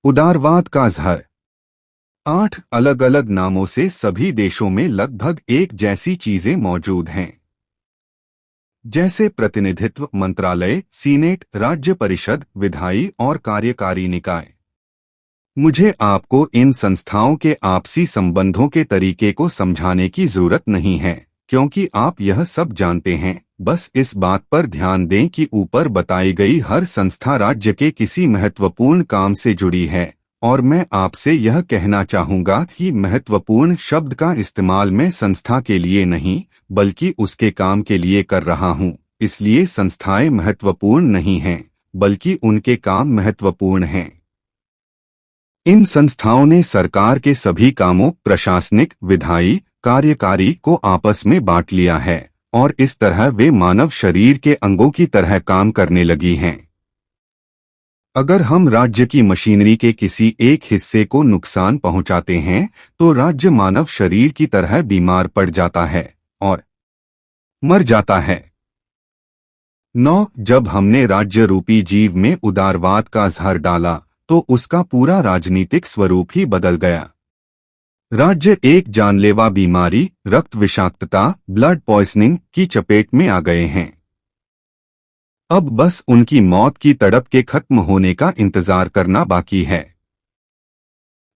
उदारवाद का ज़हर। 8 अलग अलग नामों से सभी देशों में लगभग एक जैसी चीजें मौजूद हैं, जैसे प्रतिनिधित्व मंत्रालय, सीनेट, राज्य परिषद, विधायी और कार्यकारी निकाय। मुझे आपको इन संस्थाओं के आपसी संबंधों के तरीके को समझाने की जरूरत नहीं है, क्योंकि आप यह सब जानते हैं। बस इस बात पर ध्यान दें कि ऊपर बताई गई हर संस्था राज्य के किसी महत्वपूर्ण काम से जुड़ी है, और मैं आपसे यह कहना चाहूँगा कि महत्वपूर्ण शब्द का इस्तेमाल मैं संस्था के लिए नहीं बल्कि उसके काम के लिए कर रहा हूँ। इसलिए संस्थाएं महत्वपूर्ण नहीं हैं, बल्कि उनके काम महत्वपूर्ण हैं। इन संस्थाओं ने सरकार के सभी कामों, प्रशासनिक, विधायी, कार्यकारी को आपस में बांट लिया है, और इस तरह वे मानव शरीर के अंगों की तरह काम करने लगी हैं। अगर हम राज्य की मशीनरी के किसी एक हिस्से को नुकसान पहुंचाते हैं, तो राज्य मानव शरीर की तरह बीमार पड़ जाता है और मर जाता है। 9 जब हमने राज्य रूपी जीव में उदारवाद का ज़हर डाला, तो उसका पूरा राजनीतिक स्वरूप ही बदल गया। राज्य एक जानलेवा बीमारी, रक्त विषाक्तता, ब्लड पॉइजनिंग की चपेट में आ गए हैं। अब बस उनकी मौत की तड़प के खत्म होने का इंतजार करना बाकी है।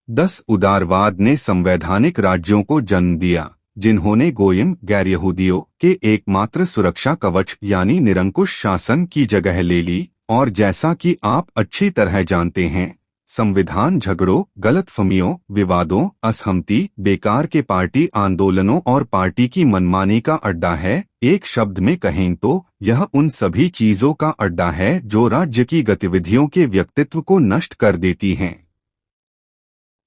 10 उदारवाद ने संवैधानिक राज्यों को जन्म दिया, जिन्होंने गोयम गैर यहूदियों के एकमात्र सुरक्षा कवच यानी निरंकुश शासन की जगह ले ली। और जैसा कि आप अच्छी तरह जानते हैं, संविधान झगड़ों, गलतफहमियों, विवादों, असहमति, बेकार के पार्टी आंदोलनों और पार्टी की मनमानी का अड्डा है। एक शब्द में कहें तो यह उन सभी चीजों का अड्डा है जो राज्य की गतिविधियों के व्यक्तित्व को नष्ट कर देती हैं।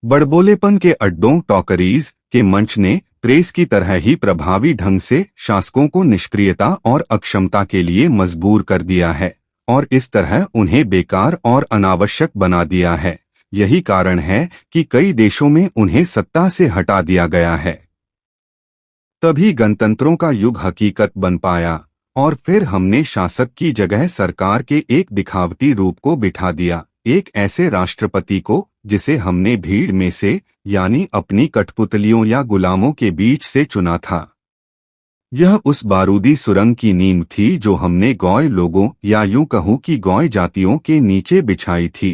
बड़बोलेपन के अड्डों, टॉकरीज के मंच ने प्रेस की तरह ही प्रभावी ढंग से शासकों को निष्क्रियता और अक्षमता के लिए मजबूर कर दिया है, और इस तरह उन्हें बेकार और अनावश्यक बना दिया है। यही कारण है कि कई देशों में उन्हें सत्ता से हटा दिया गया है। तभी गणतंत्रों का युग हकीकत बन पाया, और फिर हमने शासक की जगह सरकार के एक दिखावटी रूप को बिठा दिया, एक ऐसे राष्ट्रपति को जिसे हमने भीड़ में से यानी अपनी कठपुतलियों या गुलामों के बीच से चुना था। यह उस बारूदी सुरंग की नींव थी जो हमने गौय लोगों या यूं कहूं कि गौय जातियों के नीचे बिछाई थी।